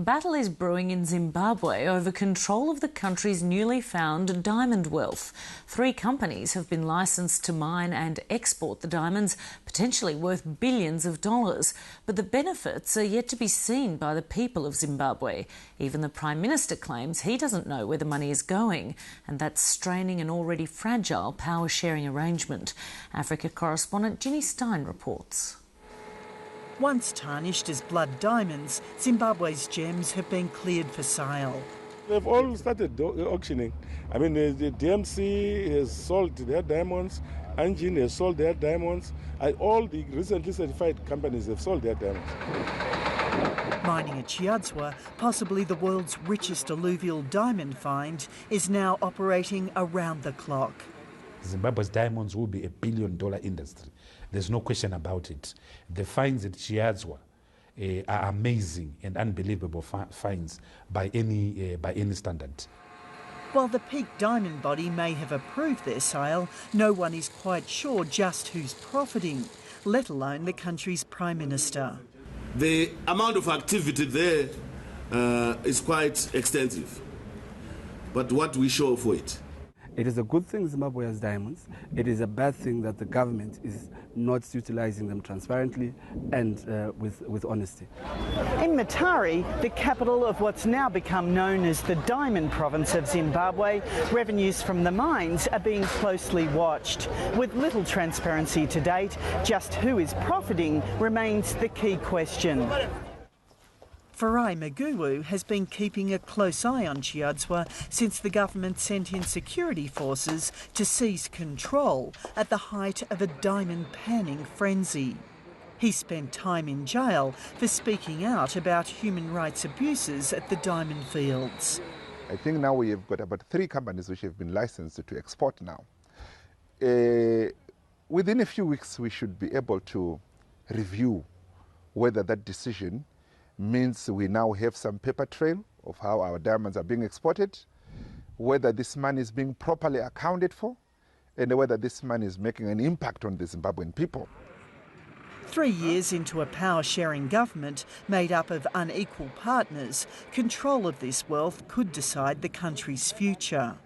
A battle is brewing in Zimbabwe over control of the country's newly found diamond wealth. 3 companies have been licensed to mine and export the diamonds, potentially worth billions of dollars. But the benefits are yet to be seen by the people of Zimbabwe. Even the Prime Minister claims he doesn't know where the money is going, and that's straining an already fragile power-sharing arrangement. Africa correspondent Ginny Stein reports. Once tarnished as blood diamonds, Zimbabwe's gems have been cleared for sale. They've all started auctioning. I mean, the DMC has sold their diamonds, Engine has sold their diamonds, all the recently certified companies have sold their diamonds. Mining at Chiadzwa, possibly the world's richest alluvial diamond find, is now operating around the clock. Zimbabwe's diamonds will be $1 billion industry. There's no question about it. The finds at Chiadzwa are amazing and unbelievable finds by any standard. While the Peak Diamond Body may have approved their sale, no one is quite sure just who's profiting, let alone the country's Prime Minister. The amount of activity there is quite extensive, but what we show for it? It is a good thing Zimbabwe has diamonds. It is a bad thing that the government is not utilising them transparently and with honesty. In Matari, the capital of what's now become known as the Diamond Province of Zimbabwe, revenues from the mines are being closely watched. With little transparency to date, just who is profiting remains the key question. Farai Maguwu has been keeping a close eye on Chiadzwa since the government sent in security forces to seize control at the height of a diamond panning frenzy. He spent time in jail for speaking out about human rights abuses at the diamond fields. I think now we have got about 3 companies which have been licensed to export now. Within a few weeks we should be able to review whether that decision means we now have some paper trail of how our diamonds are being exported, whether this money is being properly accounted for, and whether this money is making an impact on the Zimbabwean people. 3 years into a power-sharing government made up of unequal partners, control of this wealth could decide the country's future.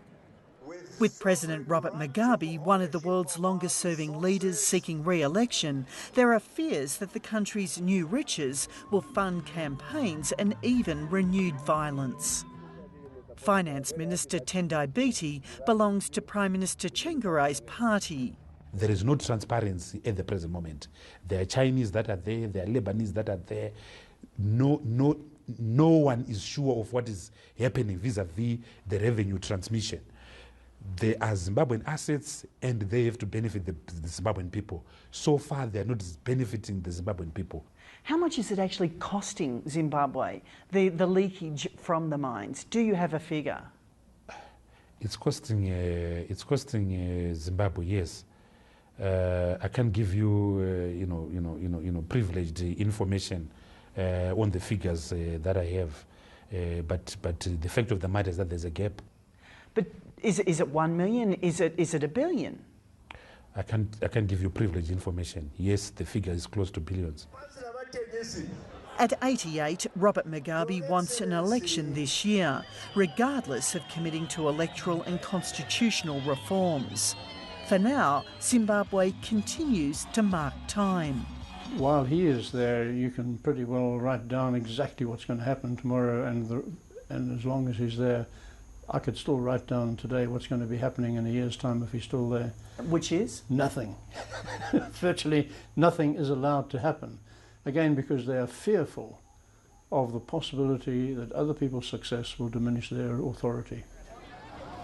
With President Robert Mugabe, one of the world's longest-serving leaders seeking re-election, there are fears that the country's new riches will fund campaigns and even renewed violence. Finance Minister Tendai Biti belongs to Prime Minister Chengarai's party. There is no transparency at the present moment. There are Chinese that are there, there are Lebanese that are there. No one is sure of what is happening vis-à-vis the revenue transmission. They are Zimbabwean assets and they have to benefit the Zimbabwean people. So far, they are not benefiting the Zimbabwean people. How much is it actually costing Zimbabwe, the leakage from the mines? Do you have a figure? It's costing Zimbabwe, yes. I can give you, privileged information on the figures that I have. But the fact of the matter is that there's a gap. But is it 1 million? Is it $1 billion? I can give you privileged information. Yes, the figure is close to billions. At 88, Robert Mugabe wants an election this year, regardless of committing to electoral and constitutional reforms. For now, Zimbabwe continues to mark time. While he is there, you can pretty well write down exactly what's going to happen tomorrow, and as long as he's there, I could still write down today what's going to be happening in a year's time if he's still there. Which is? Nothing. Virtually nothing is allowed to happen. Again, because they are fearful of the possibility that other people's success will diminish their authority.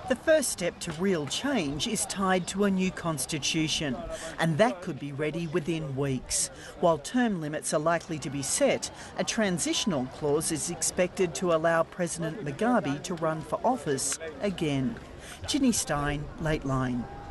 The first step to real change is tied to a new constitution, and that could be ready within weeks. While term limits are likely to be set, a transitional clause is expected to allow President Mugabe to run for office again. Ginny Stein, Late Line.